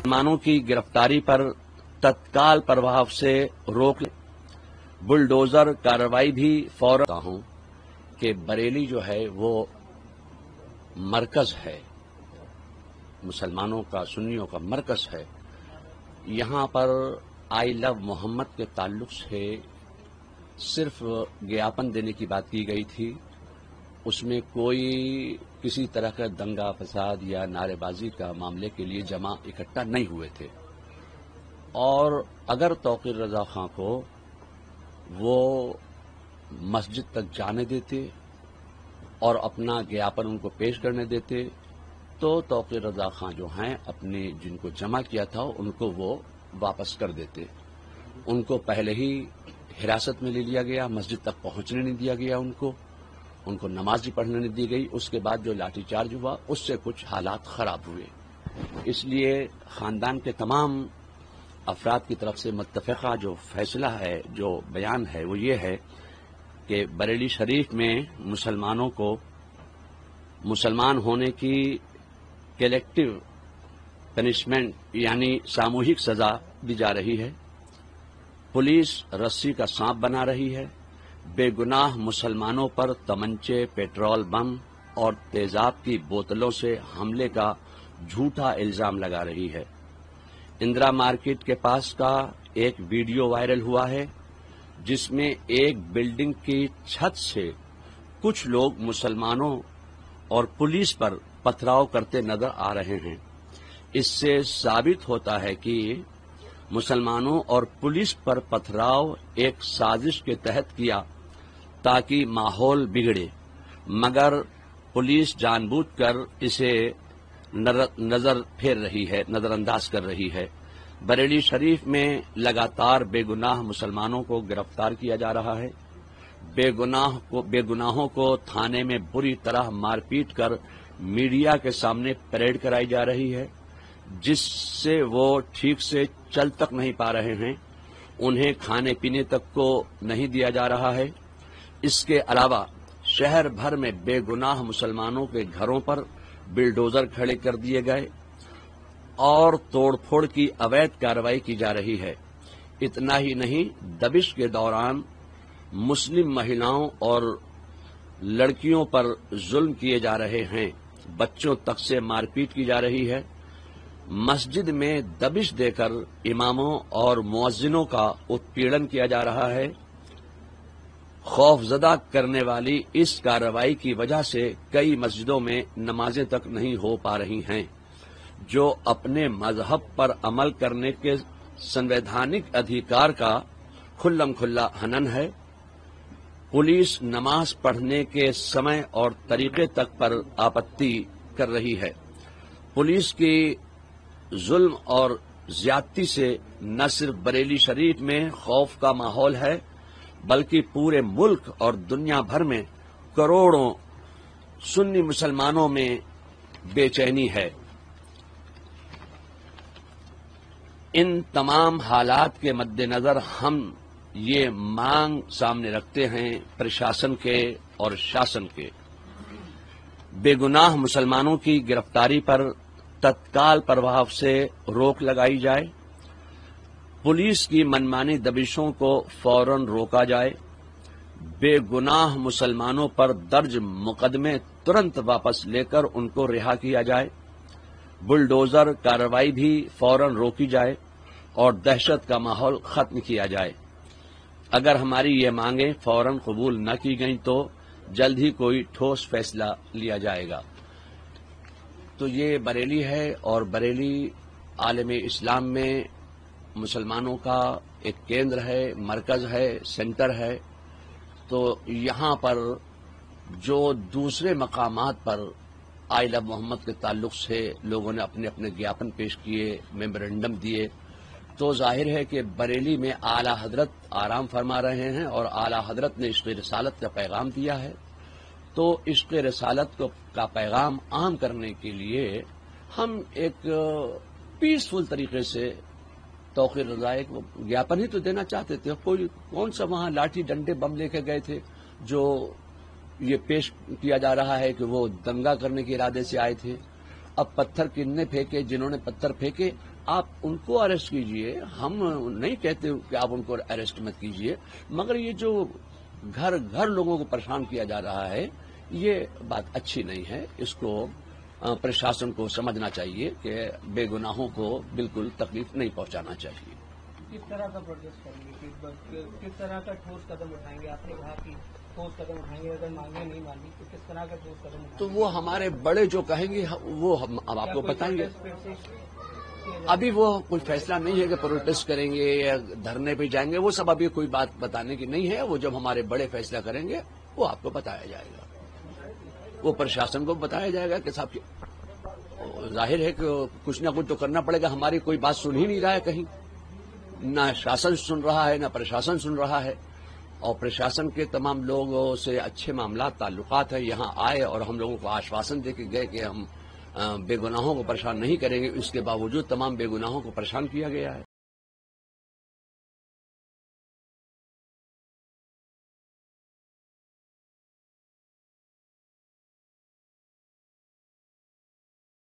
मुसलमानों की गिरफ्तारी पर तत्काल प्रभाव से रोक बुलडोजर कार्रवाई भी फौरन हूं कि बरेली जो है वो मरकज है, मुसलमानों का, सुन्नियों का मरकज है। यहां पर आई लव मोहम्मद के ताल्लुक से सिर्फ ज्ञापन देने की बात की गई थी, उसमें कोई किसी तरह का दंगा फसाद या नारेबाजी का मामले के लिए जमा इकट्ठा नहीं हुए थे। और अगर तौकीर रजा खां को वो मस्जिद तक जाने देते और अपना ज्ञापन उनको पेश करने देते तो तौकीर रजा खां जो हैं अपने जिनको जमा किया था उनको वो वापस कर देते। उनको पहले ही हिरासत में ले लिया गया, मस्जिद तक पहुंचने नहीं दिया गया, उनको नमाज भी पढ़ने नहीं दी गई। उसके बाद जो लाठीचार्ज हुआ उससे कुछ हालात खराब हुए। इसलिए खानदान के तमाम अफराद की तरफ से मुत्तफ़िक़ा जो फैसला है, जो बयान है, वो ये है कि बरेली शरीफ में मुसलमानों को मुसलमान होने की कलेक्टिव पनिशमेंट यानी सामूहिक सजा दी जा रही है। पुलिस रस्सी का सांप बना रही है। बेगुनाह मुसलमानों पर तमंचे, पेट्रोल बम और तेजाब की बोतलों से हमले का झूठा इल्जाम लगा रही है। इंदिरा मार्केट के पास का एक वीडियो वायरल हुआ है जिसमें एक बिल्डिंग की छत से कुछ लोग मुसलमानों और पुलिस पर पथराव करते नजर आ रहे हैं। इससे साबित होता है कि मुसलमानों और पुलिस पर पथराव एक साजिश के तहत किया ताकि माहौल बिगड़े, मगर पुलिस जानबूझकर इसे नजर फेर रही है, नजरअंदाज कर रही है। बरेली शरीफ में लगातार बेगुनाह मुसलमानों को गिरफ्तार किया जा रहा है। बेगुनाहों को थाने में बुरी तरह मारपीट कर मीडिया के सामने परेड कराई जा रही है, जिससे वो ठीक से चल तक नहीं पा रहे हैं। उन्हें खाने पीने तक को नहीं दिया जा रहा है। इसके अलावा शहर भर में बेगुनाह मुसलमानों के घरों पर बिल्डोजर खड़े कर दिए गए और तोड़फोड़ की अवैध कार्रवाई की जा रही है। इतना ही नहीं, दबिश के दौरान मुस्लिम महिलाओं और लड़कियों पर जुल्म किए जा रहे हैं। बच्चों तक से मारपीट की जा रही है। मस्जिद में दबिश देकर इमामों और मुअज्जिनों का उत्पीड़न किया जा रहा है। खौफजदा करने वाली इस कार्रवाई की वजह से कई मस्जिदों में नमाजें तक नहीं हो पा रही हैं, जो अपने मजहब पर अमल करने के संवैधानिक अधिकार का खुल्लम खुल्ला हनन है। पुलिस नमाज पढ़ने के समय और तरीके तक पर आपत्ति कर रही है। पुलिस की जुल्म और ज्यादती से न सिर्फ बरेली शरीफ में खौफ का माहौल है, बल्कि पूरे मुल्क और दुनिया भर में करोड़ों सुन्नी मुसलमानों में बेचैनी है। इन तमाम हालात के मद्देनजर हम ये मांग सामने रखते हैं प्रशासन के और शासन के, बेगुनाह मुसलमानों की गिरफ्तारी पर तत्काल प्रभाव से रोक लगाई जाए। पुलिस की मनमानी दबिशों को फौरन रोका जाए। बेगुनाह मुसलमानों पर दर्ज मुकदमे तुरंत वापस लेकर उनको रिहा किया जाए। बुलडोजर कार्रवाई भी फौरन रोकी जाए और दहशत का माहौल खत्म किया जाए। अगर हमारी ये मांगें फौरन कबूल न की गईं तो जल्द ही कोई ठोस फैसला लिया जाएगा। तो ये बरेली है और बरेली आलम इस्लाम में मुसलमानों का एक केंद्र है, मरकज है, सेंटर है। तो यहाँ पर जो दूसरे मकामात पर आई लव मोहम्मद के ताल्लुक से लोगों ने अपने अपने ज्ञापन पेश किए, मेमोरेंडम दिए, तो जाहिर है कि बरेली में आला हजरत आराम फरमा रहे हैं और आला हजरत ने इश्क़ रिसालत का पैगाम दिया है। तो इश्क़ रिसालत का पैगाम आम करने के लिए हम एक पीसफुल तरीके से तौकीर रजा एक ज्ञापन ही तो देना चाहते थे। कौन सा वहां लाठी डंडे बम लेके गए थे जो ये पेश किया जा रहा है कि वो दंगा करने के इरादे से आए थे। اب پتھر کن نے پھینکے، جنہوں نے پتھر پھینکے آپ ان کو اریسٹ کیجئے، ہم نہیں کہتے کہ آپ ان کو اریسٹ مت کیجئے، مگر یہ جو گھر گھر لوگوں کو پریشان کیا جا رہا ہے یہ بات اچھی نہیں ہے. اس کو پرشاسن کو سمجھنا چاہیے کہ بے گناہوں کو بالکل تکلیف نہیں پہنچانا چاہیے. کس طرح کا پروٹیسٹ کریں گے، کس طرح کا ٹھوس قدم اٹھائیں گے؟ آپ نے کہا کہ ٹھوس قدم اٹھائیں گے، اگر مانگیں نہیں مانی تو کس طرح کا ٹھوس قدم اٹھائیں گے؟ تو وہ ہمارے بڑے جو کہیں گے وہ ہم اب آپ کو بتائیں گے. ابھی وہ کوئی فیصلہ نہیں ہے کہ پروٹیسٹ کریں گے یا دھرنے پہ جائیں گے، وہ سب ابھی کوئی بات بتانے کی نہیں ہے. وہ جب ہمارے بڑے فیصلہ کریں گے وہ آپ کو بتایا جائے گا، وہ پرشاسن کو بتایا جائے گا کہ صاحب ظاہر ہے کہ کچھ نہ کچھ تو کرنا پڑے گا. ہماری کوئی بات سن ہی نہیں رہا ہے کہیں، نہ شاسن سن رہا ہے نہ پرشاسن سن رہا ہے. اور پرشاسن کے تمام لوگوں سے اچھے معاملات تعلقات ہیں، یہاں آئے اور ہم لوگوں کو آشواسن دے کے گئے کہ ہم بے گناہوں کو پریشان نہیں کریں گے. اس کے باوجود تمام بے گناہوں کو پریشان کیا گیا ہے.